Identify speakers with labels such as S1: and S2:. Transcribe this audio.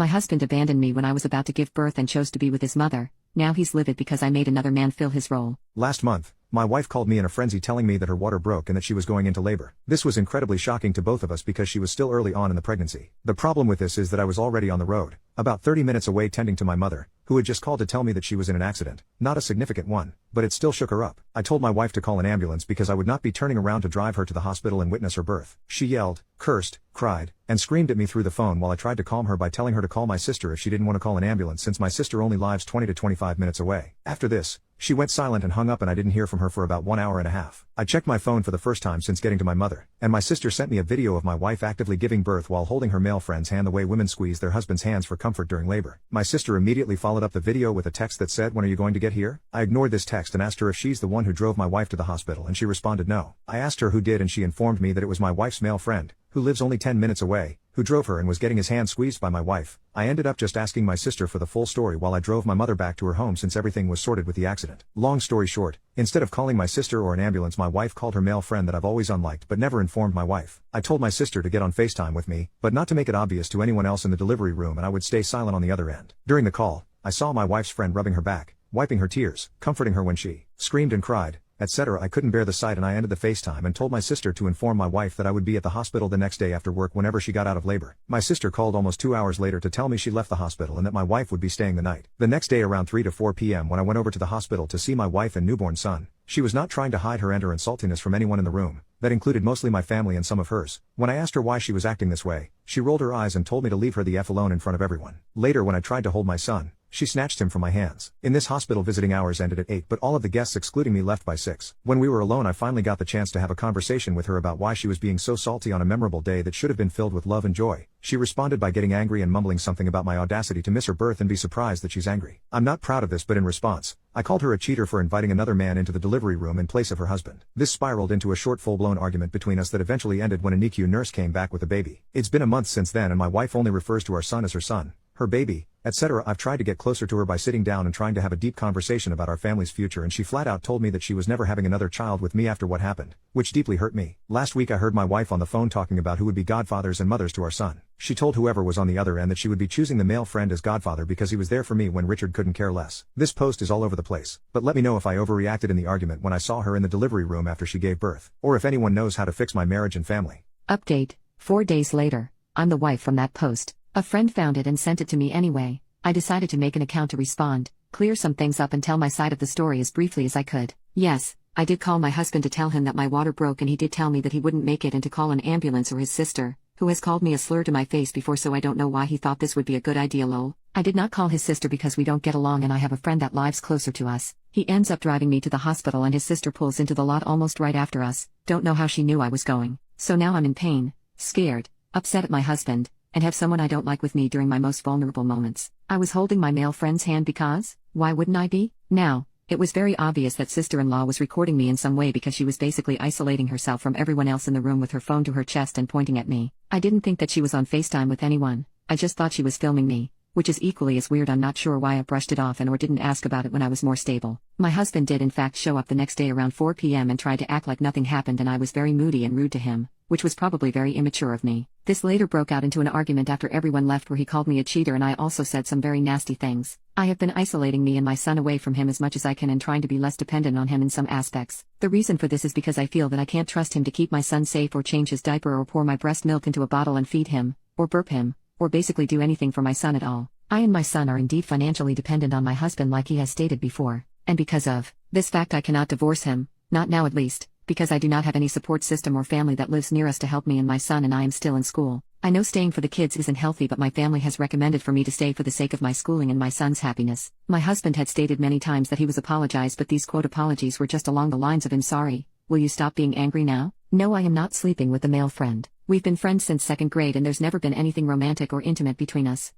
S1: My husband abandoned me when I was about to give birth and chose to be with his mother. Now he's livid because I made another man fill his role.
S2: Last month, my wife called me in a frenzy telling me that her water broke and that she was going into labor. This was incredibly shocking to both of us because she was still early on in the pregnancy. The problem with this is that I was already on the road, about 30 minutes away tending to my mother, who had just called to tell me that she was in an accident. Not a significant one, but it still shook her up. I told my wife to call an ambulance because I would not be turning around to drive her to the hospital and witness her birth. She yelled, cursed, cried, and screamed at me through the phone while I tried to calm her by telling her to call my sister if she didn't want to call an ambulance since my sister only lives 20 to 25 minutes away. After this, she went silent and hung up and I didn't hear from her for about 1 hour and a half. I checked my phone for the first time since getting to my mother, and my sister sent me a video of my wife actively giving birth while holding her male friend's hand the way women squeeze their husband's hands for comfort during labor. My sister immediately followed up the video with a text that said, "When are you going to get here?" I ignored this text and asked her if she's the one who drove my wife to the hospital and she responded no. I asked her who did and she informed me that it was my wife's male friend, who lives only 10 minutes away, who drove her and was getting his hand squeezed by my wife. I ended up just asking my sister for the full story while I drove my mother back to her home since everything was sorted with the accident. Long story short, instead of calling my sister or an ambulance, my wife called her male friend that I've always unliked but never informed my wife. I told my sister to get on FaceTime with me, but not to make it obvious to anyone else in the delivery room, and I would stay silent on the other end. During the call, I saw my wife's friend rubbing her back, wiping her tears, comforting her when she screamed and cried, etc. I couldn't bear the sight and I ended the FaceTime and told my sister to inform my wife that I would be at the hospital the next day after work whenever she got out of labor. My sister called almost 2 hours later to tell me she left the hospital and that my wife would be staying the night. The next day around 3 to 4 p.m. when I went over to the hospital to see my wife and newborn son, she was not trying to hide her anger and saltiness from anyone in the room. That included mostly my family and some of hers. When I asked her why she was acting this way, she rolled her eyes and told me to leave her the F alone in front of everyone. Later when I tried to hold my son, she snatched him from my hands. In this hospital visiting hours ended at 8 but all of the guests excluding me left by 6. When we were alone I finally got the chance to have a conversation with her about why she was being so salty on a memorable day that should have been filled with love and joy. She responded by getting angry and mumbling something about my audacity to miss her birth and be surprised that she's angry. I'm not proud of this, but in response, I called her a cheater for inviting another man into the delivery room in place of her husband. This spiraled into a short full-blown argument between us that eventually ended when a NICU nurse came back with a baby. It's been a month since then and my wife only refers to our son as her son, her baby, etc. I've tried to get closer to her by sitting down and trying to have a deep conversation about our family's future, and she flat out told me that she was never having another child with me after what happened, which deeply hurt me. Last week I heard my wife on the phone talking about who would be godfathers and mothers to our son. She told whoever was on the other end that she would be choosing the male friend as godfather because he was there for me when Richard couldn't care less. This post is all over the place, but let me know if I overreacted in the argument when I saw her in the delivery room after she gave birth, or if anyone knows how to fix my marriage and family.
S1: Update: 4 days later. I'm the wife from that post. A friend found it and sent it to me anyway. I decided to make an account to respond, clear some things up and tell my side of the story as briefly as I could. Yes, I did call my husband to tell him that my water broke and he did tell me that he wouldn't make it and to call an ambulance or his sister, who has called me a slur to my face before, so I don't know why he thought this would be a good idea lol. I did not call his sister because we don't get along and I have a friend that lives closer to us. He ends up driving me to the hospital and his sister pulls into the lot almost right after us. Don't know how she knew I was going. So now I'm in pain, scared, upset at my husband, and have someone I don't like with me during my most vulnerable moments. I was holding my male friend's hand because, why wouldn't I be? Now, it was very obvious that sister-in-law was recording me in some way because she was basically isolating herself from everyone else in the room with her phone to her chest and pointing at me. I didn't think that she was on FaceTime with anyone, I just thought she was filming me, which is equally as weird. I'm not sure why I brushed it off or didn't ask about it when I was more stable. My husband did in fact show up the next day around 4 p.m. and tried to act like nothing happened, and I was very moody and rude to him, which was probably very immature of me. This later broke out into an argument after everyone left where he called me a cheater and I also said some very nasty things. I have been isolating me and my son away from him as much as I can and trying to be less dependent on him in some aspects. The reason for this is because I feel that I can't trust him to keep my son safe or change his diaper or pour my breast milk into a bottle and feed him, or burp him, or basically do anything for my son at all. I and my son are indeed financially dependent on my husband like he has stated before, and because of this fact I cannot divorce him, not now at least, because I do not have any support system or family that lives near us to help me and my son, and I am still in school. I know staying for the kids isn't healthy, but my family has recommended for me to stay for the sake of my schooling and my son's happiness. My husband had stated many times that he was apologized, but these quote apologies were just along the lines of "I'm sorry, will you stop being angry now?" No, I am not sleeping with the male friend. We've been friends since 2nd grade and there's never been anything romantic or intimate between us.